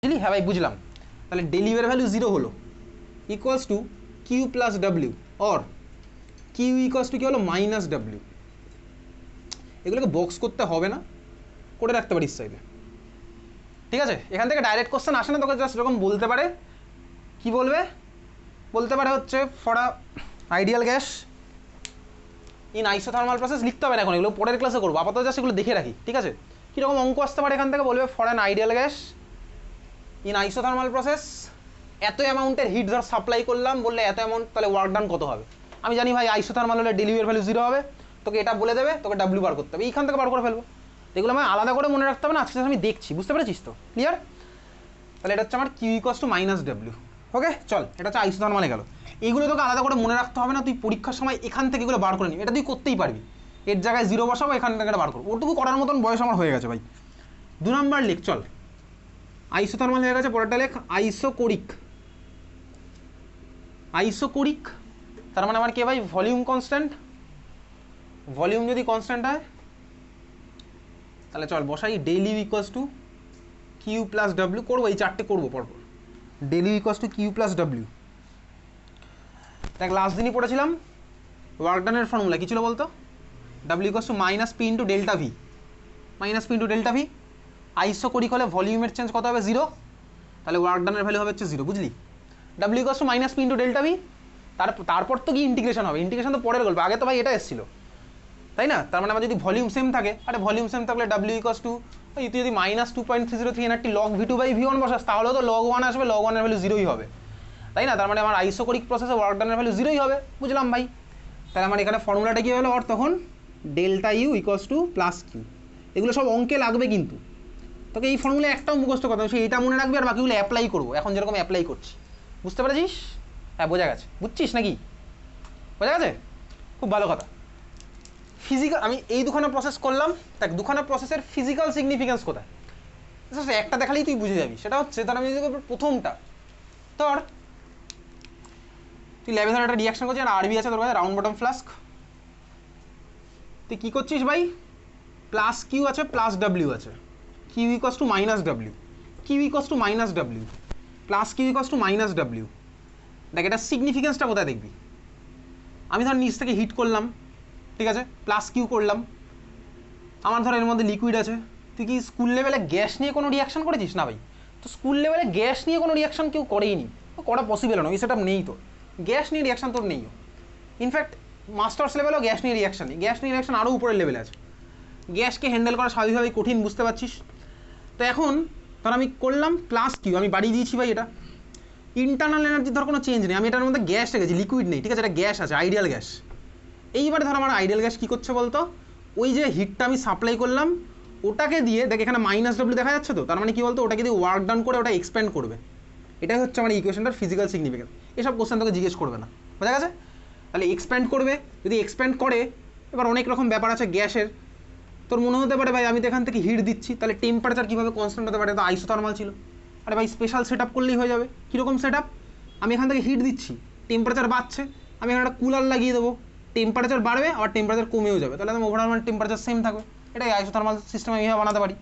বুঝলি? হ্যাঁ ভাই বুঝলাম। তাহলে ডেল ইউ এর ভ্যালু 0 হলো equals to Q plus W, or Q equals to কি হলো মাইনাস ডাব্লিউ। এগুলোকে বক্স করতে হবে না, করে রাখতে পারিস চাইলে, ঠিক আছে? এখান থেকে ডাইরেক্ট কোশ্চেন আসে না, তোকে জাস্ট এরকম বলতে পারে, কি বলবে, বলতে পারে হচ্ছে for a ideal gas in isothermal process. লিখতে হবে না এখন, এগুলো পরের ক্লাসে করবো, আপাতত জাস্ট এগুলো দেখে রাখি, ঠিক আছে? কীরকম অঙ্ক আসতে পারে এখান থেকে, বলবে for an ideal gas in isothermal process এত অ্যামাউন্টের হিট ধর সাপ্লাই করলাম, বললে এত অ্যামাউন্ট, তাহলে ওয়ার্ক ডান কত হবে? আমি জানি ভাই আইসোথার্মাল হলে ডেল ইউ এর ভ্যালু 0 হবে, তোকে এটা বলে দেবে, তোকে ডাব্লিউ বার করতে হবে, এইখান থেকে বার করে ফেলবো। এগুলো আমি আলাদা করে মনে রাখতে হবে না, আজকে আমি দেখছি, বুঝতে পেরেছিস তো? ক্লিয়ার? তাহলে এটা হচ্ছে আমার Q equals to minus W. Okay চল, এটা হচ্ছে আইসোথার্মালে গেল। এইগুলো তোকে আলাদা করে মনে রাখতে হবে না, তুই পরীক্ষার সময় এখান থেকে এগুলো বার করে নিবি, এটা তুই করতেই পারবি। এর জায়গায় 0 বসাবো, এখান থেকে এটা বার করবো, ওটুকু করার মতন বয়স আমার হয়ে গেছে ভাই। 2 নম্বর লিখ, চল আইসোথার্মাল হয়ে গেছে, পরেরটা লেখ আইসোকোরিক। আইসোকোরিক তার মানে আমার কে ভাই, ভলিউম কনস্ট্যান্ট। ভলিউম যদি কনস্ট্যান্ট হয় তাহলে চল বসাই del U equals to Q plus W, করবো এই চারটে করবো পরপর। Del U equals to Q plus W. দেখ লাস্ট দিনই পড়েছিলাম ওয়ার্ক ডানের ফর্মুলা কী ছিল বলতো? W equals to minus P into delta V, minus P into delta V. Isochoric হলে ভলিউমের চেঞ্জ কত হবে? 0, তাহলে ওয়ার্ক ডানের ভ্যালু হবে হচ্ছে 0, বুঝলি? W equals to minus P into delta V, তারপর তো কি ইন্টিগ্রেশন হবে, ইন্টিগ্রেশন তো পরের গল্প, আগে তো ভাই এটা এসেছিল, তাই না? তার মানে আমার যদি ভলিউম সেম থাকে, আরে ভলিউম সেম থাকলে ডাব্লিউ ইকুয়ালস টু, তুই যদি minus 2.303 nRT log V two by V one বসাস, তাহলেও তো লগ 1 আসবে, লগ 1 এর ভ্যালু 0ই হবে, তাই না? তার মানে আমার আইসোকোরিক প্রসেসে ওয়ার্ক ডানের ভ্যালু 0ই হবে, বুঝলাম ভাই? তাহলে আমার এখানে ফর্মুলাটা কী হলো, আর তখন delta U equals to plus Q. এগুলো সব অঙ্কে লাগবে, কিন্তু তোকে এই ফর্মুলা একটাও মুখস্থ কথা, সে এটা মনে রাখবি, আর বাকিগুলো অ্যাপ্লাই করবো, এখন যেরকম অ্যাপ্লাই করছি, বুঝতে পেরেছিস? হ্যাঁ বোঝা গেছে, বুঝছিস নাকি? বোঝা গেছে, খুব ভালো কথা। ফিজিক্যাল, আমি এই দুখানা প্রসেস করলাম, দেখ দুখানা প্রসেসের ফিজিক্যাল সিগনিফিকেন্স কোথায় একটা দেখালেই তুই বুঝে যাবি। সেটা হচ্ছে, ধর আমি যদি প্রথমটা, তোর তুই ল্যাবে ধর একটা রিয়াকশন করছিস, আর আরবি আছে তোর কাছে রাউন্ড বটম ফ্লাস্ক, তুই কী করছিস ভাই, প্লাস কিউ আছে প্লাস ডাব্লিউ আছে, Q equals to minus W, Q equals to minus W, plus Q equals to minus W. দেখ এটা সিগনিফিকেন্সটা কোথায় দেখবি, আমি ধর নিচ থেকে হিট করলাম, ঠিক আছে, প্লাস কিউ করলাম, আমার ধর এর মধ্যে লিকুইড আছে। তুই কি স্কুল লেভেলে গ্যাস নিয়ে কোনো রিয়াকশন করেছিস? না ভাই, তো স্কুল লেভেলে গ্যাস নিয়ে কোনো রিয়াকশন কেউ করেই নি, করা পসিবল নয়, সেটা নেই, তো গ্যাস নিয়ে রিয়াকশন তোর নেই। ইনফ্যাক্ট মাস্টার্স লেভেলেও গ্যাস নিয়ে রিয়াকশন নেই, গ্যাস নিয়ে রিয়াকশন আরও উপরের লেভেলে আছে। গ্যাসকে হ্যান্ডেল করা স্বাভাবিকভাবেই কঠিন, বুঝতে পারছিস? তো এখন ধর আমি করলাম প্লাস কিউ, আমি বাড়িয়ে দিয়েছি ভাই, এটা ইন্টারনাল এনার্জি ধর কোনো চেঞ্জ নেই, আমি এটার মধ্যে গ্যাস রেখেছি, লিকুইড নেই, ঠিক আছে, এটা গ্যাস আছে, আইডিয়াল গ্যাস। এইবারে ধর আমার আইডিয়াল গ্যাস কী করছে বলতো, ওই যে হিটটা আমি সাপ্লাই করলাম ওটাকে দিয়ে, দেখ এখানে মাইনাস ডাব্লিউ দেখা যাচ্ছে তো, তার মানে কি বলতো, ওটাকে দিয়ে ওয়ার্ক ডাউন করে ওটা এক্সপ্যান্ড করবে। এটাই হচ্ছে আমার ইকুয়েশনটার ফিজিক্যাল সিগনিফিকেন্স। এসব কোশ্চেন তোকে জিজ্ঞেস করবে না, বোঝা গেছে? তাহলে এক্সপ্যান্ড করবে, যদি এক্সপ্যান্ড করে, এবার অনেক রকম ব্যাপার আছে গ্যাসের, তোর মনে হতে পারে ভাই আমি তো এখান থেকে হিট দিচ্ছি, তাহলে টেম্পারেচার কীভাবে কনস্ট্যান্ট হতে পারে, তো আইসোথার্মাল ছিল। আরে ভাই স্পেশাল সেট আপ করলেই হয়ে যাবে। কীরকম সেট আপ, আমি এখান থেকে হিট দিচ্ছি, টেম্পারেচার বাড়ছে, আমি এখানে একটা কুলার লাগিয়ে দেবো, টেম্পারেচার বাড়বে আবার টেম্পারেচার কমেও যাবে, তাহলে আমি ওভারঅল টেম্পারেচার সেম থাকবে। এটাই আইসোথার্মাল সিস্টেম আমি এইভাবে বানাতে পারি।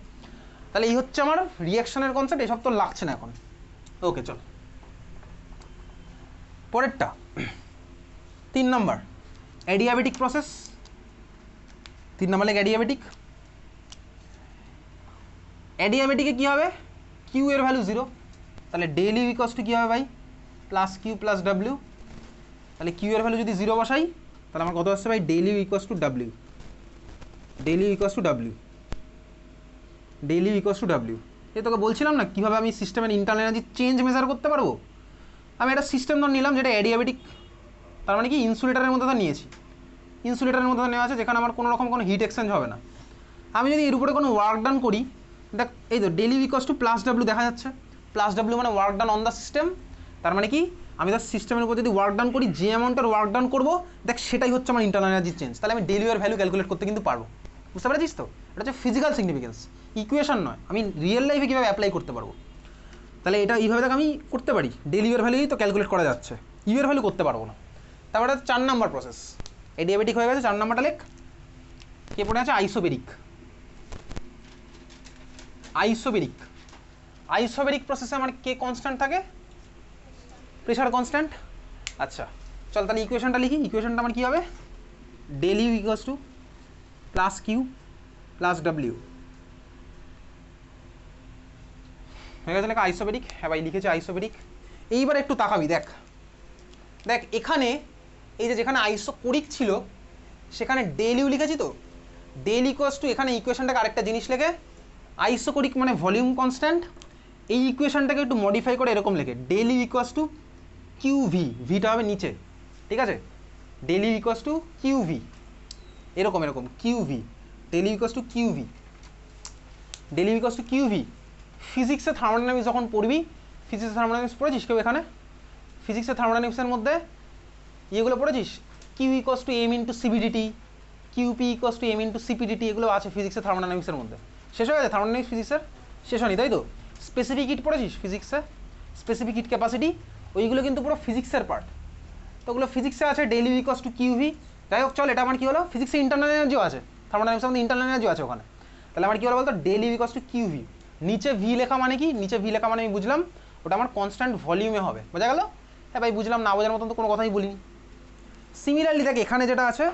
তাহলে এই হচ্ছে আমার রিয়াকশনের কনসেপ্ট, এসব তো লাগছে না এখন। ওকে চল পরেরটা, 3 নম্বর অ্যাডিয়াবেটিক প্রসেস। 3 নম্বর লেগে অ্যাডিয়াবেটিক। অ্যাডিয়াবেটিকে কী হবে, কিউ এর ভ্যালু 0, তাহলে ডেল ইউ ইকুয়ালস টু কী হবে ভাই, প্লাস কিউ প্লাস ডাব্লিউ। তাহলে কিউ এর ভ্যালু যদি 0 বসাই, তাহলে আমার কত আসছে ভাই, del U equals to W, del U equals to W, del U equals to W. এই তোকে বলছিলাম না কীভাবে আমি সিস্টেমের ইন্টারনাল এনার্জি চেঞ্জ মেজার করতে পারবো। আমি একটা সিস্টেম ধর নিলাম যেটা অ্যাডিয়াবেটিক, তার মানে কি ইনসুলেটারের মধ্যে ধর নিয়েছি, ইনসুলেটারের মধ্যে নেওয়া আছে, যেখানে আমার কোনো রকম কোনো হিট এক্সচেঞ্জ হবে না। আমি যদি এর উপরে কোনো ওয়ার্ক ডান করি, দেখ এই তো del U equals to plus W দেখা যাচ্ছে, প্লাস ডাব্লিউ মানে work done on the system. তার মানে কি, আমি তার সিস্টেমের উপর যদি ওয়ার্ক ডান করি, যে অ্যামাউন্টের ওয়ার্ক ডান করবো, দেখ সেটাই হচ্ছে আমার ইন্টারনাল এনার্জি চেঞ্জ। তাহলে আমি ডেল ইউ এর ভ্যালু ক্যালকুলেট করতে কিন্তু পারবো, বুঝতে পেরেছিস তো? এটা হচ্ছে ফিজিক্যাল সিগনিফিকেন্স, ইকুয়েশন নয়, আমি রিয়েল লাইফে কীভাবে অ্যাপ্লাই করতে পারবো। তাহলে এটা এইভাবে দেখ আমি করতে পারি, ডেল ইউ এর ভ্যালুই তো ক্যালকুলেট করা যাচ্ছে, ইউ এর ভ্যালু করতে পারবো না। তারপরে 4 নম্বর প্রসেস, অ্যাডিয়াবেটিক হয়ে গেছে, 4 নম্বরটা লেখ, কে পড়ে আছে, আইসোবেরিক। আইসোবেরিক আইসোবেরিক প্রসেসে আমার কে কনস্ট্যান্ট থাকে, প্রেশার কনস্ট্যান্ট। আচ্ছা চল তাহলে ইকুয়েশনটা লিখি। ইকুয়েশনটা আমার কী হবে, del U equals to plus Q plus W হয়ে গেছে লেখা আইসোবেরিক। হ্যাঁ ভাই লিখেছে আইসোবেরিক। এইবার একটু তাকাবি, দেখ দেখ এখানে এই যে যেখানে আইসোকোরিক ছিল সেখানে ডেল ইউ লিখেছি তো, ডেল ইকুয়ালস টু এখানে ইকুয়েশনটাকে আরেকটা জিনিস লেখে আইসোকোরিক মানে ভলিউম কনস্ট্যান্ট। এই ইকুয়েশনটাকে একটু মডিফাই করে এরকম লেখে del U equals to Q V, ভিটা হবে নিচে, ঠিক আছে, del U equals to Q V, এরকম এরকম Q V, del U equals to Q V, del U equals to Q V. ফিজিক্সে থার্মোডাইনামিক্স যখন পড়বি, ফিজিক্সে থার্মোডাইনামিক্স পড়েছিস কেউ এখানে? ফিজিক্সে থার্মোডাইনামিক্সের মধ্যে ইয়েগুলো পড়েছিস, Q equals to M into C V D T, Q P equals to M into C P D T, এগুলো আছে ফিজিক্সে থার্মোডাইনামিক্সের মধ্যে। শেষ হয়ে গেছে থার্মোডাইনামিক্স ফিজিক্সের, শেষ হয়নি তাই তো? স্পেসিফিক হিট পড়েছিস ফিজিক্সে, স্পেসিফিক হিট ক্যাপাসিটি, ওইগুলো কিন্তু পুরো ফিজিক্সের পার্ট। তো ওগুলো ফিজিক্সে আছে, del U equals to Q V. যাই হোক চল, এটা আমার কী হলো, ফিজিক্সে ইন্টারনাল এনার্জিও আছে, থার্মোডাইনামিক্সের মধ্যে ইন্টারনাল এনার্জিও আছে ওখানে। তাহলে আমার কী হলো বলতো, del U equals to Q V. নিচে ভি লেখা মানে কি, নিচে ভি লেখা মানে আমি বুঝলাম ওটা আমার কনস্ট্যান্ট ভলিউমে হবে, বোঝা গেল? হ্যাঁ ভাই বুঝলাম, না বোঝার মতন তো কোনো কথাই বলিনি। সিমিলারলি দেখ এখানে যেটা আছে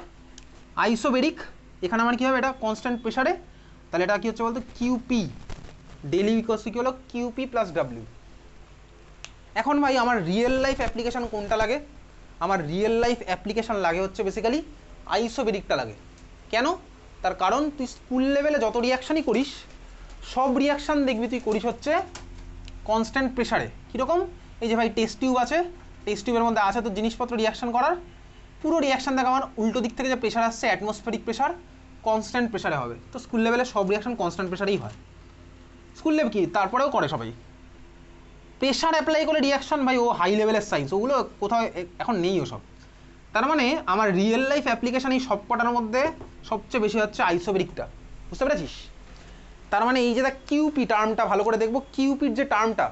আইসোবেরিক, এখানে আমার কী হবে, এটা কনস্ট্যান্ট প্রেশারে, তাহলে এটা কী হচ্ছে বলতো Q P, del U equals to কী হলো কিউপি প্লাস ডাব্লিউ। এখন ভাই আমার রিয়েল লাইফ অ্যাপ্লিকেশান কোনটা লাগে? আমার রিয়েল লাইফ অ্যাপ্লিকেশান লাগে হচ্ছে বেসিক্যালি আইসোবেরিকটা লাগে। কেন? তার কারণ তুই স্কুল লেভেলে যত রিয়াকশানই করিস সব রিয়াকশান দেখবি তুই করিস হচ্ছে কনস্ট্যান্ট প্রেশারে। কীরকম? এই যে ভাই টেস্ট টিউব আছে, টেস্ট টিউবের মধ্যে আছে তো জিনিসপত্র রিয়াকশান করার, পুরো রিয়াকশান দেখ আমার উল্টো দিক থেকে যে প্রেশার আসছে অ্যাটমসফেরিক প্রেশার কনস্ট্যান্ট প্রেশারে হবে। তো স্কুল লেভেলে সব রিয়াকশান কনস্ট্যান্ট প্রেশারেই হয়। স্কুল লেভেল কি তারপরেও করে সবাই, প্রেশার অ্যাপ্লাই করে রিয়াকশান ভাই ও হাই লেভেলের সায়েন্স, ওগুলো কোথাও এখন নেই ওসব। তার মানে আমার রিয়েল লাইফ অ্যাপ্লিকেশান এই সব কটার মধ্যে সবচেয়ে বেশি হচ্ছে আইসোবেরিকটা, বুঝতে পেরেছিস? তার মানে এই যে দেখ কিউপি টার্মটা ভালো করে দেখবো, কিউপির যে টার্মটা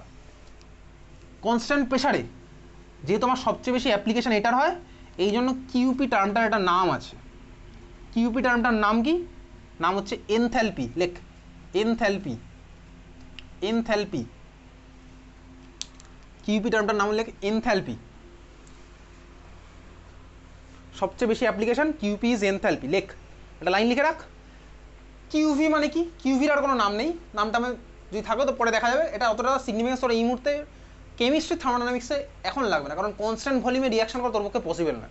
কনস্ট্যান্ট প্রেশারে যেহেতু আমার সবচেয়ে বেশি অ্যাপ্লিকেশান এটার হয়, এই জন্য কিউপি টার্মটার একটা নাম আছে। কিউপি টার্মটার নাম কি? নাম হচ্ছে এনথ্যালপি। লেখ এনথ্যালপি, এনথ্যালপি, কিউপি টার্মটার নাম লেখ এনথ্যালপি। সবচেয়ে বেশি অ্যাপ্লিকেশান কিউপি ইজ এনথ্যালপি, লেখ একটা লাইন লিখে রাখ। কিউভি মানে কি? কিউভির আর কোনো নাম নেই, নামটা আমি যদি থাকো তো পরে দেখা যাবে, এটা অতটা সিগনিফিকেন্স তোর এই মুহূর্তে কেমিস্ট্রি থার্মোডাইনামিক্সে এখন লাগবে না, কারণ কনস্ট্যান্ট ভলিউমে রিয়াকশন করা তোর পক্ষে পসিবল না।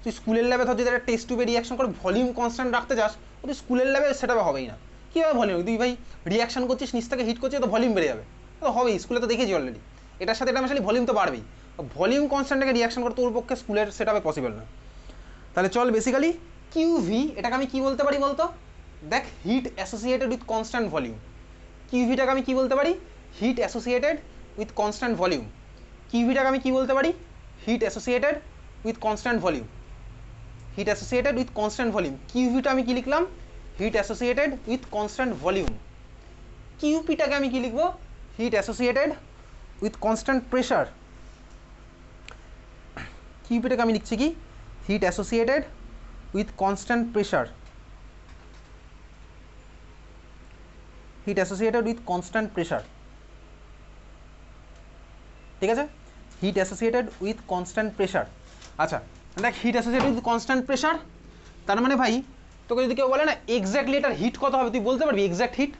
তুই স্কুলের ল্যাবে ধর যদি একটা টেস্ট টিউবে রিয়াকশন করে ভলিউম কনস্ট্যান্ট রাখতে চাস, তুই স্কুলের ল্যাবে সেটা হবেই না। কীভাবে ভলিউম? তুই ভাই রিয়াকশন করছিস, নিচ থেকে হিট করছিস, তো ভলিউম বেড়ে যাবে, তো হবেই, স্কুলে তো দেখেছি অলরেডি। এটার সাথে এটা আসলে ভলিউম তো বাড়বেই, ভলিউম কনস্ট্যান্টকে রিয়াকশন করে তোর পক্ষে স্কুলের সেটা পসিবল না। তাহলে চল বেসিক্যালি কিউভি এটাকে আমি কী বলতে পারি বলতো, দেখ heat associated with constant volume. কিউভিটাকে আমি কী বলতে পারি? Heat associated with constant volume. কিউভিটাকে আমি কী বলতে পারি? Heat associated with constant volume, heat associated with constant volume. কিউভিটা আমি কী লিখলাম? Heat associated with constant volume. কিউপিটাকে আমি কী লিখবো? Heat associated with constant pressure. কিউপিটাকে আমি লিখছি কি? Heat associated with constant pressure, heat associated with constant pressure, ঠিক আছে? Heat associated with constant pressure. আচ্ছা দেখ heat associated with constant pressure, তার মানে ভাই তোকে যদি কেউ বলে না এক্স্যাক্টলি এটার হিট কত হবে, তুই বলতে পারবি এক্স্যাক্ট হিট?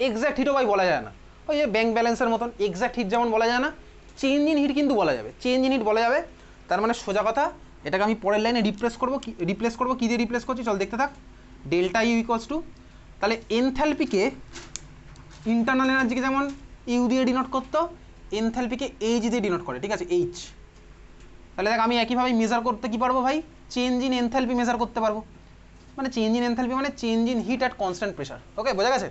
এক্স্যাক্ট হিটও ভাই বলা যায় না, ওই যে ব্যাংক ব্যালেন্সের মতন এক্স্যাক্ট হিট যেমন বলা যায় না, চেঞ্জ ইন হিট কিন্তু বলা যাবে, চেঞ্জ ইন হিট বলা যাবে। তার মানে সোজা কথা, এটাকে আমি পরের লাইনে রিপ্লেস করবো, কী দিয়ে রিপ্লেস করছি চল দেখতে থাক। ডেল্টা ইউ ইকুয়ালস টু, তাহলে এনথ্যালপিকে ইন্টারনাল এনার্জিকে যেমন ইউ দিয়ে ডিনোট করতো, এনথ্যালপিকে এইচ দিয়ে ডিনোট করে, ঠিক আছে, এইচ। তাহলে দেখ আমি একইভাবে মেজার করতে কী পারবো ভাই? চেঞ্জ ইন এনথ্যালপি মেজার করতে পারবো, মানে চেঞ্জ ইন এনথ্যালপি মানে change in heat at constant pressure. Okay বোঝা গেছে?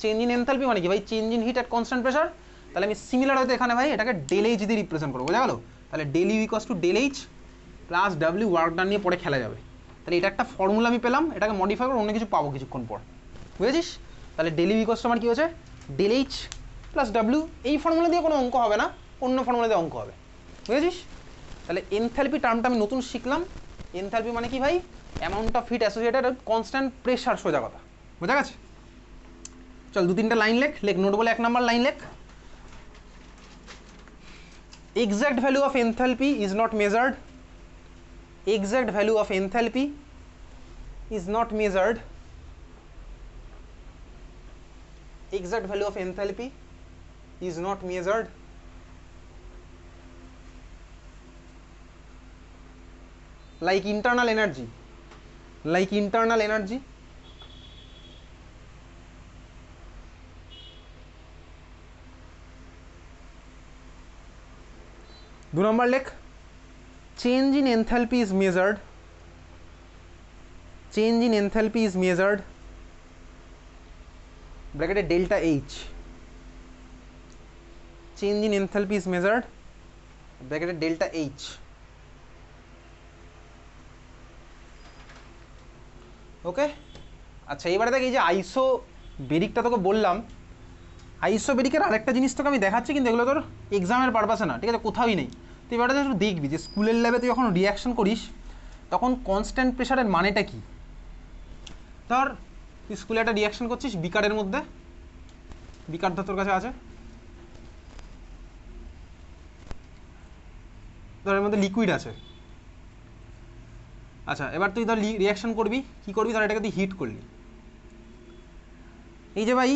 চেঞ্জ ইন এনথ্যালপি মানে কি ভাই? Change in heat at constant pressure. তাহলে আমি সিমিলার হয়তো এখানে ভাই এটাকে ডেল এইচ দিয়ে রিপ্রেজেন্ট করবো, বোঝা গেল? তাহলে del U equals to del H plus W, work done নিয়ে পরে খেলা যাবে। তাহলে এটা একটা ফর্মুলা আমি পেলাম, এটাকে মডিফাই করে অন্য কিছু পাবো কিছুক্ষণ পর, বুঝেছিস? তাহলে ডেল ইউ ইকুয়ালস টু আমার কী হচ্ছে? Del H plus W. এই ফর্মুলা দিয়ে কোনো অঙ্ক হবে না, অন্য ফর্মুলা দিয়ে অঙ্ক হবে, বুঝেছিস? তাহলে এনথ্যালপি টার্মটা আমি নতুন শিখলাম। এনথ্যালপি মানে কি ভাই? Amount of heat associated with constant pressure, সোজা কথা, বোঝা গেছে? চল দু তিনটা লাইন লেখ, নোট বলে 1 নম্বর লাইন লেখ। exact value of enthalpy is not measured, exact value of enthalpy is not measured, exact value of enthalpy is not measured, like internal energy, like internal energy, दो नंबर लिख, change in enthalpy is measured, change in enthalpy is measured bracket delta H, change in enthalpy is measured bracket delta H. ওকে আচ্ছা, এবারে দেখ এই যে আইসোবেরিকটা তোকে বললাম, আইসোবেরিকের আরেকটা জিনিস তোকে আমি দেখাচ্ছি, কিন্তু এগুলো তোর এক্সামের পারপাসে না, ঠিক আছে, কোথাওই নেই। তুই এবারে একটু দেখবি যে স্কুলের ল্যাবে তুই যখন রিয়াকশন করিস তখন কনস্ট্যান্ট প্রেশারের মানেটা কি। ধর তুই স্কুলে একটা রিয়াকশন করছিস বিকারের মধ্যে, বিকার ধর তোর কাছে আছে, ধর এর মধ্যে লিকুইড আছে। আচ্ছা, এবার তুই ধর রিয়াকশন করবি, কি করবি, ধর এটাকে তুই হিট করলি। এই যে ভাই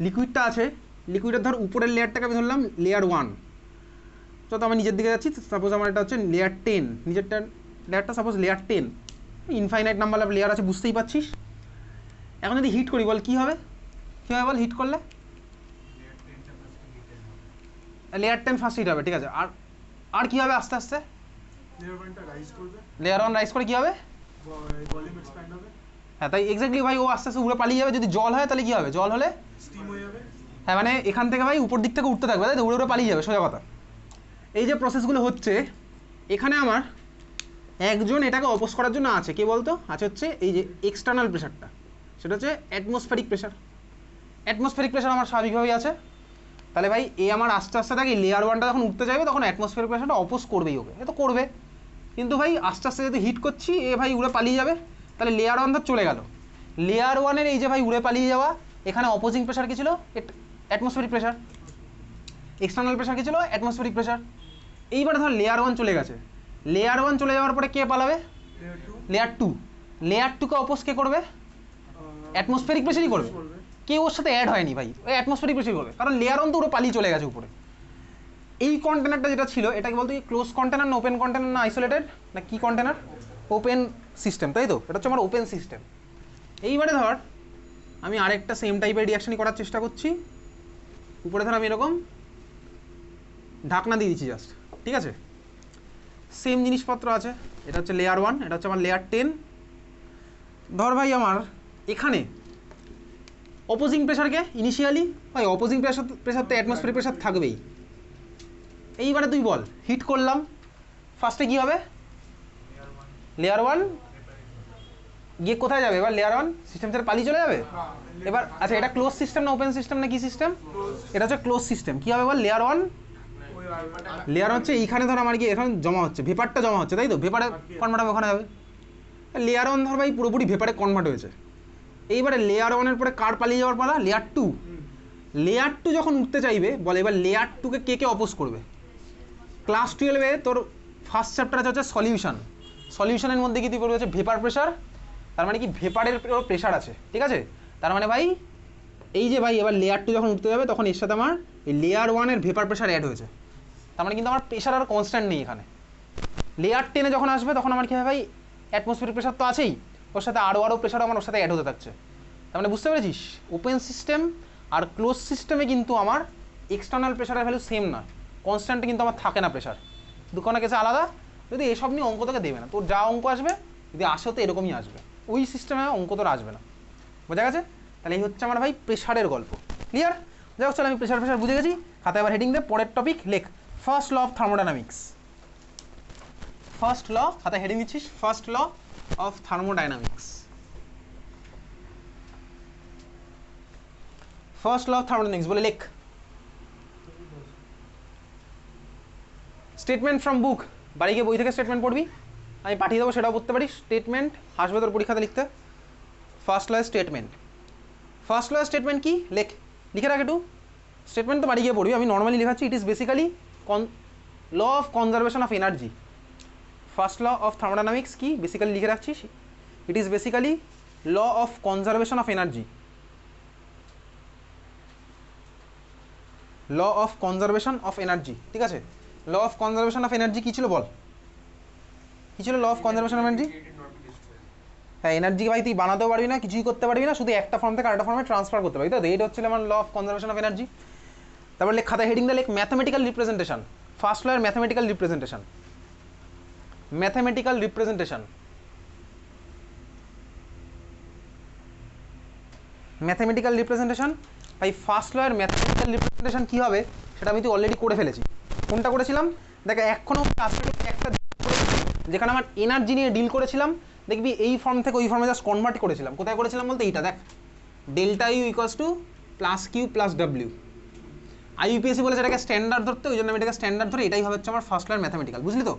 লিকুইডটা আছে, লিকুইডের ধর উপরের লেয়ারটাকে আমি ধরলাম লেয়ার 1, তো আমি নিজের দিকে যাচ্ছি, সাপোজ আমার এটা হচ্ছে লেয়ার 10, নিজেরটা লেয়ারটা suppose layer 10, infinite number layer আছে, বুঝতেই পারছিস। এখন যদি হিট করি বল কী হবে, কী হবে বল হিট করলে? লেয়ার 10 ফার্স্ট হিট হবে, ঠিক আছে। আর কী হবে আস্তে আস্তে? লেয়ার 1 রাইজ করে কী হবে? হ্যাঁ, তাই এক্স্যাক্টলি ভাই, ও আস্তে আস্তে উপরে পালিয়ে যাবে। যদি জল হয় তাহলে কী হবে? জল হলে স্টিম হয়ে যাবে। হ্যাঁ, মানে এখান থেকে ভাই উপর দিক থেকে উঠতে থাকবে, তাই তো, উড়ে উড়ে পালিয়ে যাবে, সোজা কথা। এই যে প্রসেসগুলো হচ্ছে এখানে আমার একজন এটাকে অপোজ করার জন্য আছে, কে বলতো? আছে হচ্ছে এই যে এক্সটার্নাল প্রেশারটা, সেটা হচ্ছে অ্যাটমসফেরিক প্রেশার। অ্যাটমসফেরিক প্রেশার আমার স্বাভাবিকভাবেই আছে, তাহলে ভাই এ আমার আস্তে আস্তে থাকে লেয়ার 1টা যখন উঠতে যাবে তখন অ্যাটমসফেরিক প্রেশারটা অপোজ করবেই, ওকে এ তো করবে। কিন্তু ভাই আস্তে আস্তে যদি হিট করছি এ ভাই উড়ে পালিয়ে যাবে, তাহলে লেয়ার 1 ধর চলে গেল। লেয়ার 1-এর এই যে ভাই উড়ে পালিয়ে যাওয়া, এখানে অপোজিং প্রেশার কী ছিল? Atmospheric pressure. এক্সটার্নাল প্রেশার কী ছিল? Atmospheric pressure. এইবার ধর লেয়ার 1 চলে গেছে, লেয়ার 1 চলে যাওয়ার পরে কে পালাবে? লেয়ার 2। লেয়ার 2-কে অপোজ কে করবে? অ্যাটমসফেরিক প্রেশারই করবে। কেউ ওর সাথে অ্যাড হয়নি ভাই, ওই অ্যাটমসফেরিক প্রেশার করবে, কারণ লেয়ার 1 তো ওরা পালিয়ে চলে গেছে উপরে। এই কন্টেনারটা যেটা ছিল এটাকে বলতো ক্লোজ কন্টেনার না ওপেন কন্টেনার না আইসোলেটেড না কি কন্টেনার? ওপেন সিস্টেম, তাই তো, এটা হচ্ছে আমার ওপেন সিস্টেম। এইবারে ধর আমি আরেকটা সেম টাইপের রিয়াকশনই করার চেষ্টা করছি। উপরে ধর আমি এরকম ঢাকনা দিয়ে দিচ্ছি জাস্ট, ঠিক আছে, সেম জিনিসপত্র আছে। এটা হচ্ছে লেয়ার 1, এটা হচ্ছে আমার লেয়ার 10। ধর ভাই আমার এখানে অপোজিং প্রেশারকে ইনিশিয়ালি, ভাই অপোজিং প্রেশার তো অ্যাটমসফেরিক প্রেশার থাকবেই। এইবারে তুই বল হিট করলাম, ফার্স্টে কী হবে? লেয়ার 1 গিয়ে কোথায় যাবে? এবার লেয়ার 1 সিস্টেম থেকে পালিয়ে চলে যাবে। এবার আচ্ছা, এটা ক্লোজ সিস্টেম না ওপেন সিস্টেম না কি সিস্টেম? এটা হচ্ছে ক্লোজ সিস্টেম। কী হবে বল? লেয়ার 1 লেয়ার হচ্ছে এইখানে ধর আমার কি এখানে জমা হচ্ছে, ভেপারটা জমা হচ্ছে, তাই তো, ভেপারে কনভার্ট হবে, ওখানে যাবে। লেয়ার 1 ধর ভাই পুরোপুরি ভেপারে কনভার্ট হয়েছে। এইবারে লেয়ার 1-এর পরে কার পালিয়ে যাওয়ার পালা? লেয়ার 2। লেয়ার 2 যখন উঠতে চাইবে বলে এবার লেয়ার 2-কে কে কে অপোজ করবে? ক্লাস 12-এ তোর ফার্স্ট চ্যাপ্টার হচ্ছে সলিউশন। সলিউশনের মধ্যে কি তুই করবে হচ্ছে ভেপার প্রেশার, তার মানে কি ভেপারের প্রেশার আছে, ঠিক আছে। তার মানে ভাই এই যে ভাই এবার লেয়ার 2 যখন উঠতে যাবে তখন এর সাথে আমার এই লেয়ার 1-এর ভেপার প্রেশার অ্যাড হয়েছে, তার মানে কিন্তু আমার প্রেশার আর কনস্ট্যান্ট নেই এখানে। লেয়ার 10-এ যখন আসবে তখন আমার কী হবে ভাই? অ্যাটমসফিয়ারিক প্রেশার তো আছেই, ওর সাথে আরও প্রেশার আমার ওর সাথে অ্যাড হতে থাকছে। তার মানে বুঝতে পেরেছিস, ওপেন সিস্টেম আর ক্লোজ সিস্টেমে কিন্তু আমার এক্সটার্নাল প্রেশারের ভ্যালু সেম না, কনস্ট্যান্টে কিন্তু আমার থাকে না প্রেশার, দুখানা কেসে আলাদা। যদি এসব নিয়ে অঙ্ক তোকে দেবে না, তোর যা অঙ্ক আসবে যদি আসে তো এরকমই আসবে, ওই সিস্টেমে অঙ্ক তোর আসবে না, বোঝা গেছে? তাহলে এই হচ্ছে আমার ভাই প্রেশারের গল্প, ক্লিয়ার? যাই হোক, চলো আমি প্রেশার বুঝে গেছি। খাতায় এবার হেডিং দে, পরের টপিক লেখ first law of thermodynamics. First law, খাতায় হেডিং দিচ্ছিস first law of thermodynamics. First law of thermodynamics বলে লেখ। স্টেটমেন্ট ফ্রম বুক, বাড়ি গিয়ে বই থেকে স্টেটমেন্ট পড়বি, আমি পাঠিয়ে দেবো, সেটাও পড়তে পারিস। স্টেটমেন্ট আসবে তোর পরীক্ষাতে লিখতে। First law statement, first law statement কি লিখে রাখ একটু। স্টেটমেন্ট তো বাড়ি গিয়ে পড়বি, আমি নর্মালি লেখাচ্ছি। It is basically law of conservation of energy, first law of thermodynamics কি বেসিক্যালি লিখে রাখছি, it is basically law of conservation of energy, law of conservation of energy, ঠিক আছে। Law of conservation of energy কী ছিল বল, কী ছিল law of conservation of energy? হ্যাঁ, এনার্জি ভাই তুই বানাতেও পারবি না, কিছুই করতে পারবি না, শুধু একটা ফর্ম থেকে আরেকটা ফর্মে ট্রান্সফার করতে পারবি, তো এইটা হচ্ছে আমার law of conservation of energy. তারপর লেখ খাতায় হেডিংটা লেখ ম্যাথামেটিক্যাল রিপ্রেজেন্টেশন, ফার্স্ট ল এর mathematical representation, mathematical representation, mathematical representation ভাই ফার্স্ট ল এর ম্যাথামেটিক্যাল রিপ্রেজেন্টেশন কী হবে সেটা আমি তো অলরেডি করে ফেলেছি। কোনটা করেছিলাম দেখ, এখনও একটা যেখানে আমার এনার্জি নিয়ে ডিল করেছিলাম, দেখবি এই ফর্ম থেকে ওই ফর্মে জাস্ট কনভার্ট করেছিলাম। কোথায় করেছিলাম বলতে এইটা দেখ, delta U equals to plus Q plus W. IUPAC বলে সেটাকে স্ট্যান্ডার্ড ধরতে, ওই জন্য আমি এটাকে স্ট্যান্ডার্ড ধরে, এটাই হবে হচ্ছে আমার ফার্স্ট ল এর ম্যাথামেটিক্যাল, বুঝলি তো।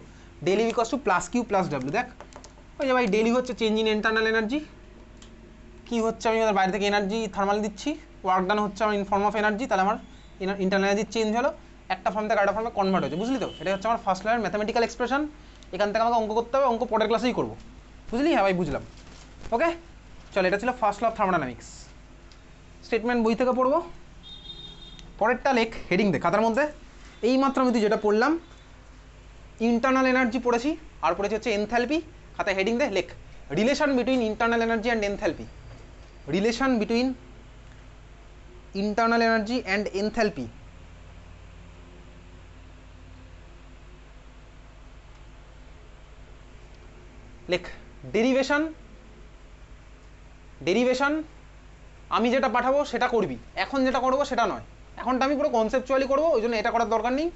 Del U equals to plus Q plus W, দেখ ওই যে ভাই ডেল ইউ হচ্ছে চেঞ্জ ইন ইন্টারনাল এনার্জি, কি হচ্ছে আমি আমাদের বাইরে থেকে এনার্জি থার্মাল দিচ্ছি, ওয়ার্ক ডান হচ্ছে আমার ইন ফর্ম অফ এনার্জি, তাহলে আমার ইন্টারনাল এনার্জি চেঞ্জ হলো, একটা ফর্ম থেকে আরেকটা ফর্মে কনভার্ট হচ্ছে, বুঝলি তো। এটা হচ্ছে আমার ফার্স্ট ল এর ম্যাথামেটিক্যাল এক্সপ্রেশন। এখান থেকে আমাকে অঙ্ক করতে হবে, অঙ্ক পরের ক্লাসেই করবো, বুঝলি? হ্যাঁ ভাই বুঝলাম, ওকে চল। এটা ছিল first law of thermodynamics, statement বই থেকে পড়বো। পরেরটা লেখ, হেডিং দে খাতার মধ্যে, এইমাত্র আমি তুই যেটা পড়লাম ইন্টারনাল এনার্জি পড়েছি, আর পড়েছি হচ্ছে এনথ্যালপি। খাতায় হেডিং দে, লেখ relation between internal energy and enthalpy, relation between internal energy and enthalpy. লেখ ডেরিভেশন, ডেরিভেশন আমি যেটা পাঠাবো সেটা করবি, এখন যেটা করবো সেটা নয়, এখনটা আমি পুরো কনসেপচুয়ালি করবো, ওই জন্য এটা করার দরকার নেই।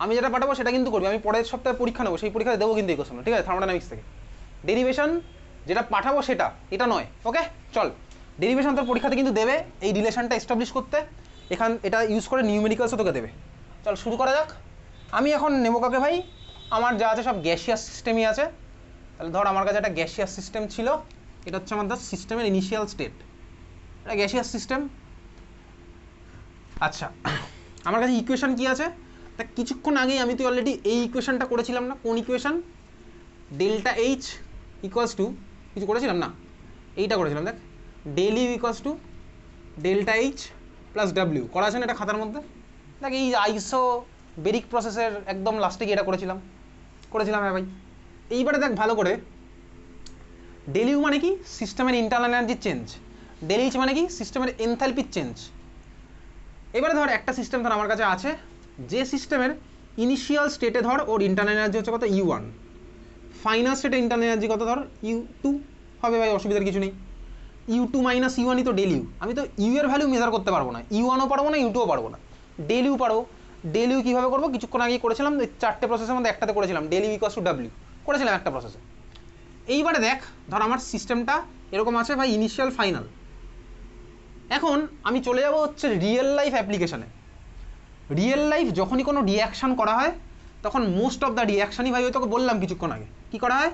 আমি যেটা পাঠাবো সেটা কিন্তু করবি, আমি পরের সপ্তাহে পরীক্ষা নেবো, সেই পরীক্ষায় দেবো কিন্তু এই কোশ্চেন, ঠিক আছে, থার্মোডাইনামিক্স থেকে। ডেরিভেশন যেটা পাঠাবো সেটা, এটা নয়, ওকে চল। ডেরিভেশন তোর পরীক্ষাতে কিন্তু দেবে, এই রিলেশনটা এস্টাবলিশ করতে এটা ইউজ করে নিউমেরিক্যালসও তোকে দেবে। চল শুরু করা যাক। আমি এখন নেবো কাকে ভাই, আমার যা আছে সব গ্যাসিয়াস সিস্টেমই আছে। তাহলে ধর আমার কাছে একটা গ্যাসিয়াস সিস্টেম ছিল, এটা হচ্ছে আমাদের সিস্টেমের ইনিশিয়াল স্টেট, এটা গ্যাসিয়াস সিস্টেম। আচ্ছা, আমার কাছে ইকুয়েশন কি আছে, তা কিছুক্ষণ আগেই আমি তো অলরেডি এই ইকুয়েশনটা করেছিলাম না, কোন equation, delta H equals to, কিছু করেছিলাম না, এইটা করেছিলাম দেখ, del U equals to delta H plus W, করা আছে না এটা খাতার মধ্যে দেখ। এই আইসো বেরিক প্রসেসের একদম লাস্টে গিয়ে এটা করেছিলাম হ্যাঁ ভাই। এইবারে দেখ ভালো করে, ডেল ইউ মানে কি সিস্টেমের internal energy change, del H মানে কি সিস্টেমের এনথালপির চেঞ্জ। এবারে ধর একটা সিস্টেম ধর আমার কাছে আছে, যে সিস্টেমের ইনিশিয়াল স্টেটে ধর ওর ইন্টারনাল এনার্জি হচ্ছে কত U1, ফাইনাল স্টেটে ইন্টারনাল এনার্জি কত ধর U2 হবে ভাই, অসুবিধার কিছু নেই। U2 মাইনাস U1ই তো ডেল ইউ, আমি তো ইউ এর ভ্যালু মেজার করতে পারবো না, U1ও পারবো না U2ও পারবো না, ডেল ইউ পারবো। ডেল ইউ কীভাবে করবো, কিছুক্ষণ আগেই করেছিলাম, চারটে প্রসেসের মধ্যে একটাতে করেছিলাম, del U equals to W করেছিলাম একটা প্রসেসে। এইবারে দেখ ধর আমার সিস্টেমটা এরকম আছে ভাই, ইনিশিয়াল ফাইনাল। এখন আমি চলে যাব হচ্ছে রিয়েল লাইফ অ্যাপ্লিকেশানে। রিয়েল লাইফ যখনই কোনো রিয়াকশান করা হয় তখন মোস্ট অফ দ্য রিয়াকশানই ভাই, ওই তোকে বললাম কিছুক্ষণ আগে, কী করা হয়,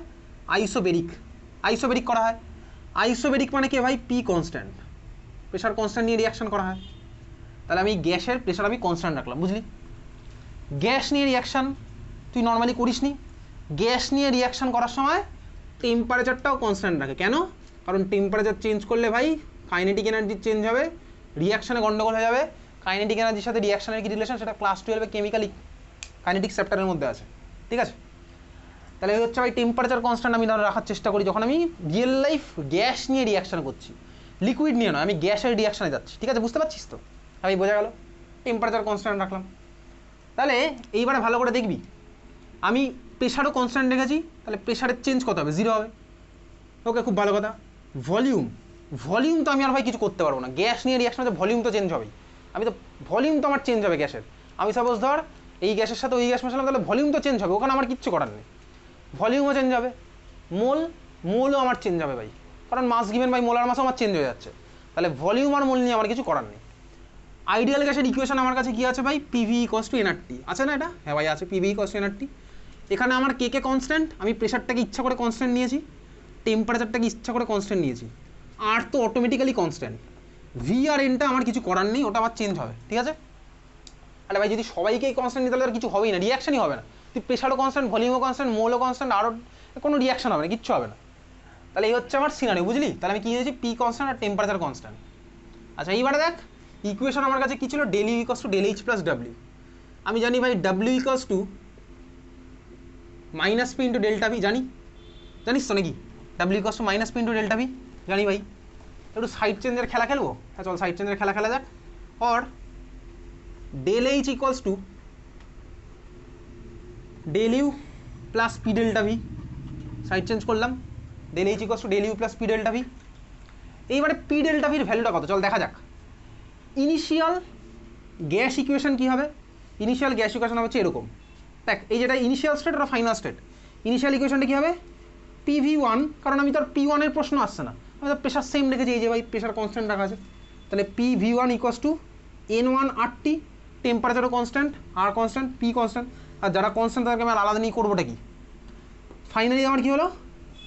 আইসোবেরিক করা হয়। আইসোবেরিক মানে কি ভাই, পি কনস্ট্যান্ট, প্রেশার কনস্ট্যান্ট নিয়ে রিয়াকশান করা হয়। তাহলে আমি গ্যাসের প্রেশার আমি কনস্ট্যান্ট রাখলাম, বুঝলি। গ্যাস নিয়ে রিয়াকশান তুই নর্মালি করিস নি, গ্যাস নিয়ে রিয়াকশান করার সময় টেম্পারেচারটাও কনস্ট্যান্ট রাখে, কেন, কারণ টেম্পারেচার চেঞ্জ করলে ভাই কাইনেটিক এনার্জি চেঞ্জ হবে, রিয়াকশানে গন্ডগোল হয়ে যাবে। কাইনেটিক এনার্জির সাথে রিয়াকশানের কি রিলেশন, সেটা ক্লাস 12 কেমিক্যাল কাইনেটিক চ্যাপ্টারের মধ্যে আছে, ঠিক আছে। তাহলে এই হচ্ছে ভাই টেম্পারেচার কনস্ট্যান্ট আমি ধরে রাখার চেষ্টা করি যখন আমি রিয়েল লাইফ গ্যাস নিয়ে রিয়াকশান করছি, লিকুইড নিয়ে নয়, আমি গ্যাসের রিয়াকশানে যাচ্ছি, ঠিক আছে, বুঝতে পারছিস তো, আমি বোঝা গেল, টেম্পারেচার কনস্ট্যান্ট রাখলাম। তাহলে এইবারে ভালো করে দেখবি, আমি প্রেশারও কনস্ট্যান্ট রেখেছি, তাহলে প্রেশারের চেঞ্জ কত হবে, 0 হবে, ওকে খুব ভালো কথা। ভলিউম তো আমি আর ভাই কিছু করতে পারবো না, গ্যাস নিয়ে রিয়াকশন হচ্ছে ভলিউম তো চেঞ্জ হবেই, আমি তো ভলিউম তো আমার চেঞ্জ হবে গ্যাসের। আমি সাপোজ ধর এই গ্যাসের সাথে ওই গ্যাস মেশালাম, তাহলে ভলিউম তো চেঞ্জ হবে, ওখানে আমার কিচ্ছু করার নেই, ভলিউমও চেঞ্জ হবে। মোলও আমার চেঞ্জ হবে ভাই, কারণ মাস গিভেন বাই মোলার মাসও আমার চেঞ্জ হয়ে যাচ্ছে, তাহলে ভলিউম আর মোল নিয়ে আমার কিছু করার নেই। আইডিয়াল গ্যাসের ইকুয়েশন আমার কাছে কি আছে ভাই, পিভি ইকুয়ালস টু এনআরটি আছে না, এটা হ্যাঁ ভাই আছে, পিভি ইকুয়ালস টু এনআরটি। এখানে আমার কে কনস্ট্যান্ট, আমি প্রেশারটাকে ইচ্ছা করে কনস্ট্যান্ট নিয়েছি, টেম্পারেচারটাকে ইচ্ছা করে কনস্ট্যান্ট নিয়েছি, আর তো অটোমেটিক্যালি কনস্ট্যান্ট। ভি আর এনটা আমার কিছু করার নেই, ওটা আবার চেঞ্জ হবে, ঠিক আছে। আরে ভাই যদি সবাইকেই কনস্ট্যান্ট নিতে তাহলে আর কিছু হবেই না, রিয়াকশনই হবে না, তুই প্রেশারও কনস্ট্যান্ট, ভলিউমও কনস্ট্যান্ট, মোলও কনস্ট্যান্ট, আরও কোনো রিয়াকশন হবে না, কিচ্ছু হবে না। তাহলে এই হচ্ছে আমার সিনারিও, বুঝলি? তাহলে আমি কী দিয়েছি, পি কনস্ট্যান্ট আর টেম্পারেচার কনস্ট্যান্ট। আচ্ছা এইবারে দেখ ইকুয়েশন আমার কাছে কী ছিল, del U equals to del H plus W. আমি জানি ভাই W equals to minus P into delta V, জানিস তো নাকি? W equals to minus P into delta V জানি ভাই। একটু সাইড চেঞ্জের খেলা খেলবো? হ্যাঁ চল সাইড চেঞ্জের খেলা খেলা যাক। Or del H equals to del U plus P delta V, side change করলাম, del H equals to del U plus P delta V. এইবারে পি ডেল্টা ভির ভ্যালুটা কত চল দেখা যাক। ইনিশিয়াল গ্যাস ইকুয়েশন কী হবে? ইনিশিয়াল গ্যাস ইকুয়েশন হচ্ছে এরকম, দেখ এই যেটা ইনিশিয়াল স্টেট ওটা ফাইনাল স্টেট। ইনিশিয়াল ইকুয়েশনটা কী হবে, PV1, কারণ আমি তোর P1 এর প্রশ্ন আসছে না, আমি তো প্রেশার সেম রেখেছি, এই যে ভাই প্রেশার কনস্ট্যান্ট রাখা আছে, তাহলে PV1 equals to N1 RT, টেম্পারেচারও constant, R constant, P constant, আর যারা কনস্ট্যান্ট তাদেরকে আমি আলাদা নিয়ে করবোটা কি। ফাইনালি আমার কী হলো,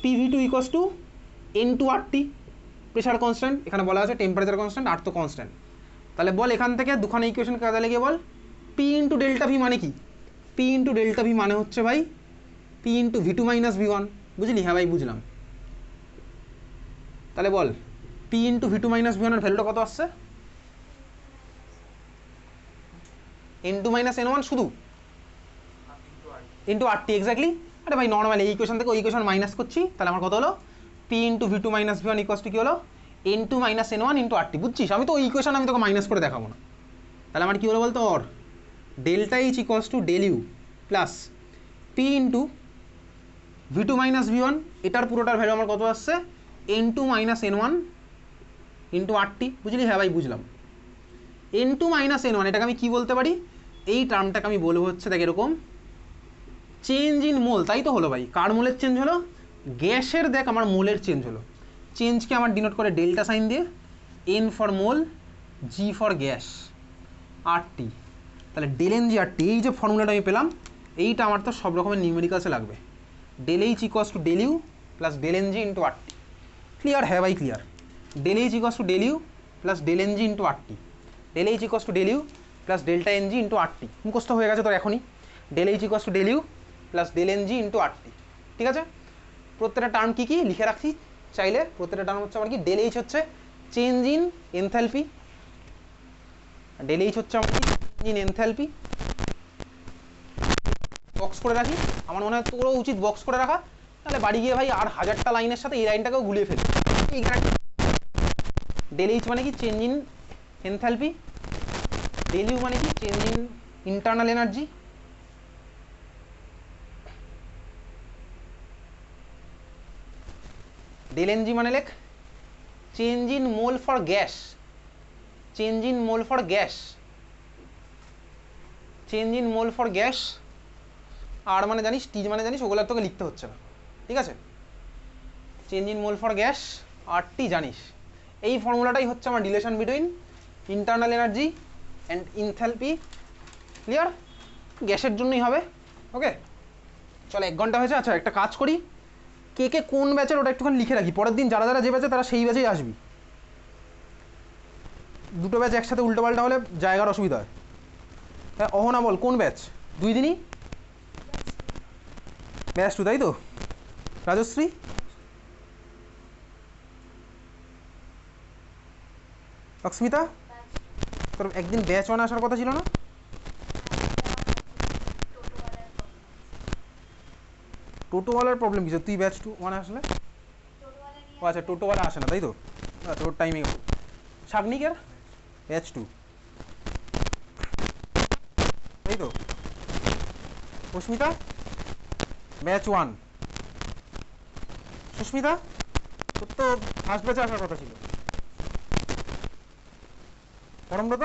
PV2 equals to N2 RT, pressure constant, এখানে বলা আছে টেম্পারেচার কনস্ট্যান্ট, আর তো কনস্ট্যান্ট। তাহলে বল এখান থেকে দুখানা ইকুয়েশন কাজে লেগে বল পি ইন্টু ডেল্টা ভি মানে কি? পি ইন্টু ডেল্টা ভি মানে হচ্ছে ভাই P into V two minus V one, বুঝলি? হ্যাঁ ভাই বুঝলাম। তাহলে বল P into V two minus V ওয়ানের ভ্যালুটা কত আসছে? N two minus N one শুধু ইন্টু আর টি, এক্স্যাক্টলি। আরে ভাই নর্মাল এই ইকুয়েশন থেকে ওই ইকুয়েশন মাইনাস করছি, তাহলে আমার কত হলো, P into V two minus V one equals to কী হলো, N two minus N one into R T, বুঝছিস? আমি তো ওই ইকুয়েশন আমি তোকে মাইনাস করে দেখাবো না। তাহলে আমার কী হলো বলতো, or delta H equals to del U plus P into V two minus V one, এটার পুরোটার ভ্যালু আমার কত আসছে, N two minus N one into R T, বুঝলি? হ্যাঁ ভাই বুঝলাম। N two minus N one এটাকে আমি কী বলতে পারি, এই টার্মটাকে আমি বলবো হচ্ছে দেখ এরকম, চেঞ্জ ইন মোল, তাই তো হলো ভাই। কার মোলের চেঞ্জ হলো? গ্যাসের, দেখ আমার মোলের চেঞ্জ হলো। চেঞ্জকে আমার ডিনোট করে ডেল্টা সাইন দিয়ে, N for mole, G for gas, R T. তাহলে ডেল এন জি আর টি, এই যে ফর্মুলাটা আমি পেলাম, এইটা আমার তো সব রকমের নিউমেরিক্যালসে লাগবে। Del H equals to del U plus del N G into R T. Clear? হ্যাঁ ভাই clear. Del H equals to del U plus del N G into R T, del H equals to del U plus delta N G into R T, মুখস্থ হয়ে গেছে তোর এখনই। Del H equals to del U plus del N G into R T, ঠিক আছে? প্রত্যেকটা term কী কী লিখে রাখছি চাইলে, প্রত্যেকটা টার্ম হচ্ছে আমার কি, ডেল এইচ হচ্ছে change in enthalpy, del H হচ্ছে আমার কি, ইন এনথ্যালপি। বক্স করে রাখি, আমার মনে হয় তোরও উচিত বক্স করে রাখা, তাহলে বাড়ি গিয়ে ভাই আর হাজারটা লাইনের সাথে এই লাইনটাকেও গুলিয়ে ফেলি। ডেল এইচ মানে কি, change in enthalpy, del U মানে কি, change in internal energy, del N G মানে লেখ change in mole for gas, change in mole for gas, change in mole for gas. R মানে জানিস, টি মানে জানিস, ওগুলো তোকে লিখতে হচ্ছে না, ঠিক আছে? Change in mole for gas, R T জানিস। এই ফর্মুলাটাই হচ্ছে আমার relation between internal energy and enthalpy. Clear? গ্যাসের জন্যই হবে। ওকে চলো 1 ঘন্টা হয়েছে। আচ্ছা একটা কাজ করি, কে কে কোন ব্যাচের ওটা একটুখানি লিখে রাখি, পরের দিন যারা যারা যে ব্যাচে তারা সেই ব্যাচেই আসবি। দুটো ব্যাচ একসাথে উল্টোপাল্টা হলে জায়গার অসুবিধা হয়। হ্যাঁ অহনা বল কোন ব্যাচ? 2 দিনই ব্যাচ 2, তাই তো? রাজশ্রী লক্ষ্মিতা, তোর একদিন ব্যাচ 1 আসার কথা ছিল না? টোটোওয়ালার প্রবলেম কিছু, তুই ব্যাচ 1 আসলে? ও আচ্ছা টোটোওয়ালা আসে না তাই তো? আচ্ছা ওর টাইমিং। শাগনিকের ব্যাচ 2 তাই তো? সুস্মিতা ব্যাচ 1, সুস্মিতা তোর তো ফার্স্ট ব্যাচে আসার কথা ছিল। পরমব্রত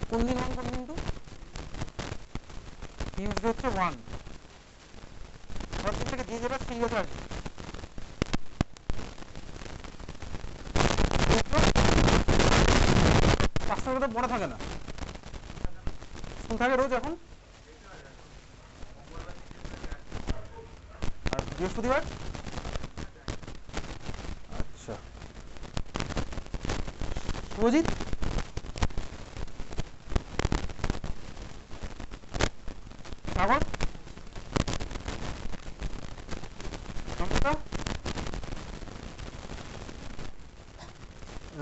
কোন দিন 1 কোন দিন 2? টিউসডে হচ্ছে 1, পরের থেকে যে যারা 3 ব্যাচে আসবে। পাঁচটার মধ্যে পড়া থাকে না, স্কুল থাকে রোজ এখন। আর বৃহস্পতিবার? আচ্ছা শুভজিৎ সাগর নম্রতা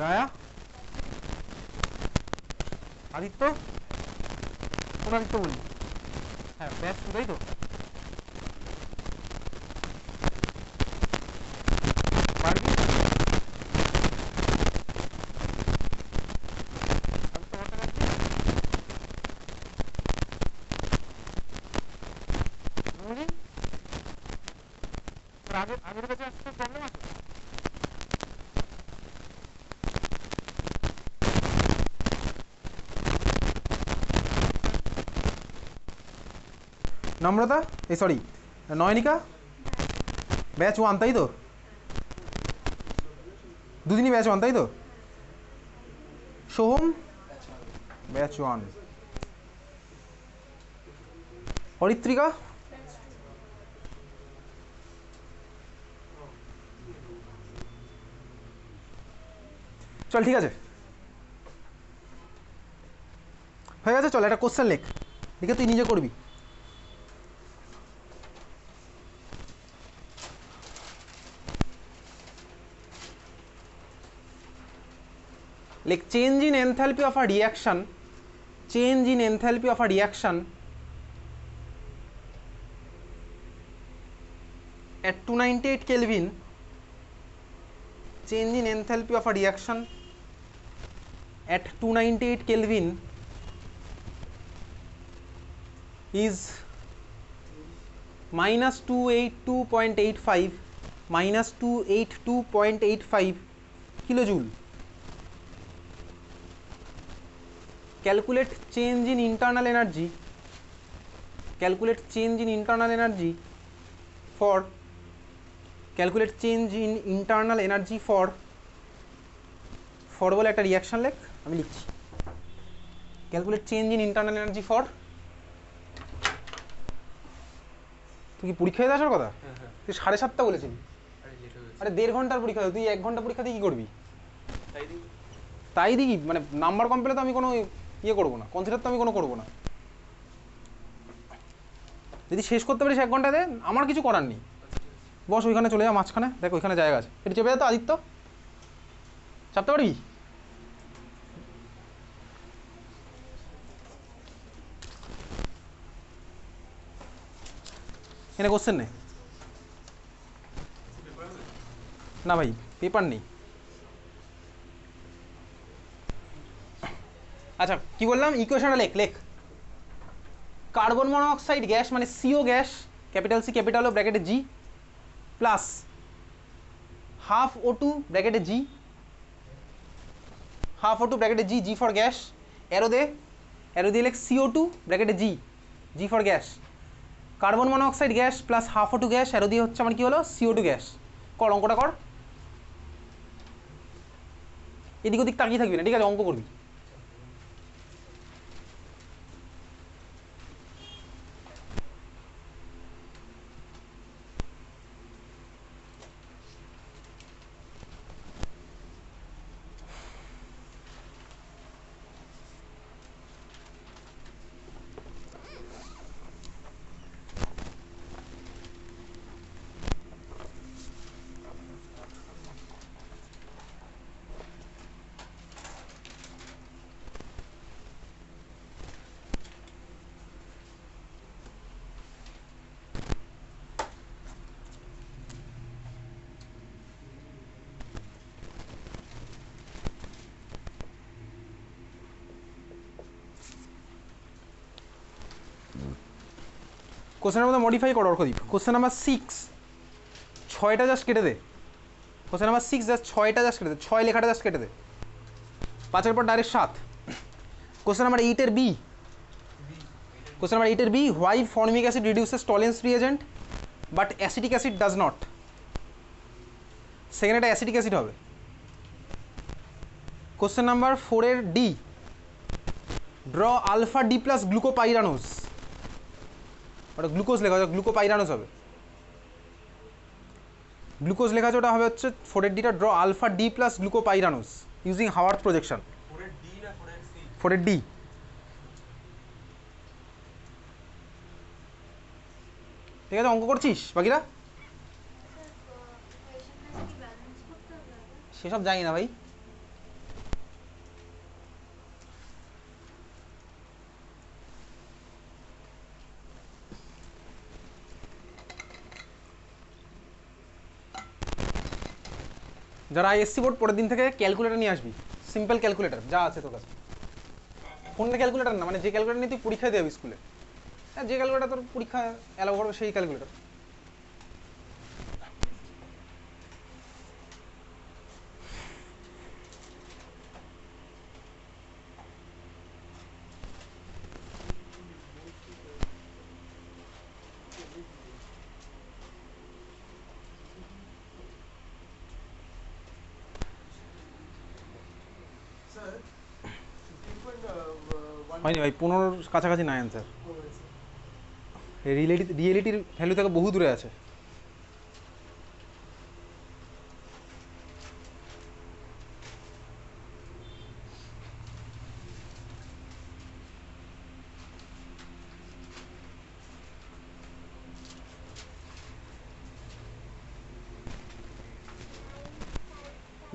রায়া আদিত্য কোন আদিত্য বলি হ্যাঁ ব্যাস তাই তো পারবি আগের কাছে আসতে প্রবলেম আছে নম্রতা এই সরি নয়নিকা ব্যাচ 1 তাই তো দুদিনই ব্যাচ 1 তাই তো সোহম ব্যাচ 1 অরিত্রিকা চল ঠিক আছে হয়ে গেছে চল একটা কোশ্চেন লেখ লিখে তুই নিজে করবি like change in enthalpy of a reaction at 298 Kelvin change in enthalpy of a reaction at 298 Kelvin is minus 282.85 kilojoule. Calculate change in internal energy for বলে একটা রিঅ্যাকশন লেখ আমি লিখছি calculate change in internal energy for তুই কি পরীক্ষা দিতে আসার কথা তুই 7:30 বলেছিলি আরে 1.5 ঘন্টার পরীক্ষা তুই 1 ঘন্টা পরীক্ষা দিয়ে কি করবি তাই দিই মানে নাম্বার কম পেলে তো আমি কোনো ইয়ে করবো না কনসিডার তো আমি কোনো করবো না যদি শেষ করতে পারিস 1 ঘন্টাতে আমার কিছু করার নেই বস ওইখানে চলে যা মাঝখানে দেখ ওইখানে জায়গা আছে এটা চেপে যেত আদিত্য চাপতে পারবি এনে কোশ্চেন নেই না ভাই পেপার নেই আচ্ছা কি বললাম ইকুয়েশনটা লেখ কার্বন মনোক্সাইড গ্যাস মানে C O gas capital C capital O ব্র্যাকেটে জি প্লাস হাফ O2 ব্র্যাকেটে G G for gas arrow দিয়ে লেখ CO2 ব্র্যাকেটে G for gas carbon monoxide gas plus half O2 gas arrow দিয়ে হচ্ছে আমার কি হলো CO2 গ্যাস কর অঙ্কটা কর এদিক ওদিক তাকিয়ে থাকবি না ঠিক আছে অঙ্ক করবি কোশ্চেনের মধ্যে মডিফাই করো অর্কদীপ কোশ্চেন নাম্বার 6 6টা জাস্ট কেটে দে কোশ্চেন নাম্বার 6 জাস্ট 6টা জাস্ট কেটে দে 6 লেখাটা জাস্ট কেটে দে 5 এর পর ডাইরেক্ট 7 কোশ্চেন নাম্বার 8 এর B why formic acid reduces Tollens reagent but acetic acid does not second এটা অ্যাসিটিক অ্যাসিড হবে কোশ্চেন নাম্বার 4 এর D draw alpha D plus glucopyranose ওটা গ্লুকোজ লেখা আছে গ্লুকোপাইরানোজ হবে গ্লুকোজ লেখা আছে ওটা হবে হচ্ছে 4 এর ডিটা draw alpha D plus glucopyranose using Haworth projection 4 এর ডি ঠিক আছে, অঙ্ক করছিস বাকিরা? সেসব জানি না ভাই। যারা আইএসসি বোর্ড পরের দিন থেকে ক্যালকুলেটর নিয়ে আসবি, সিম্পল ক্যালকুলেটর যা আছে তোর কাছে। ফোনটা ক্যালকুলেটর না, মানে যে ক্যালকুলেটর নিয়ে তুই পরীক্ষায় দেবে স্কুলে, হ্যাঁ যে ক্যালকুলেটর তোর পরীক্ষা অ্যালাউ করবে সেই ক্যালকুলেটর। হয়নি ভাই, 15 কাছাকাছি না অ্যান্সার। রিয়েলিটির ভ্যালু থেকে বহু দূরে আছে।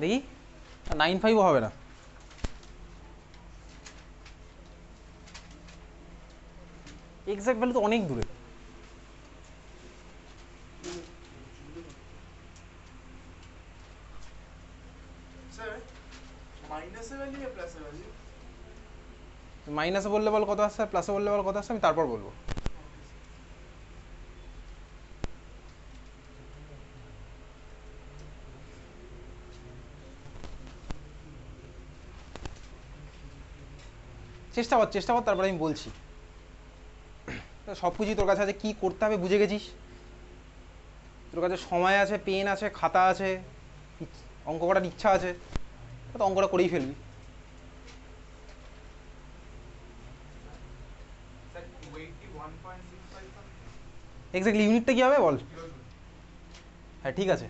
দেখি 9.5ও হবে না। এক্সাক্ট ভ্যালু তো অনেক দূরে। মাইনাসে বললে বল কত আসছে, প্লাসে বললে বল কত আসছে, আমি তারপর বলবো। চেষ্টা কর তারপরে আমি বলছি। সব কিছুই তোর কাছে আছে, কী করতে হবে বুঝে গেছিস, তোর কাছে সময় আছে, পেন আছে, খাতা আছে, অঙ্ক করার ইচ্ছা আছে, তো অঙ্কটা করেই ফেলবি। এক্স্যাক্টলি ইউনিটটা কী হবে বল? হ্যাঁ ঠিক আছে,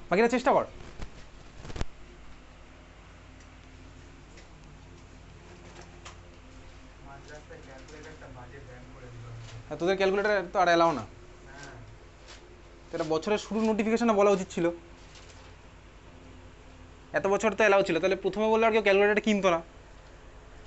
বাকিটা চেষ্টা কর। হ্যাঁ তোদের ক্যালকুলেটার তো আর এলাও না, এটা বছরের শুরুর নোটিফিকেশনে বলা উচিত ছিল। এত বছর তো এলাও ছিল, তাহলে প্রথমে বললে আর কেউ ক্যালকুলেটার কিনতো না।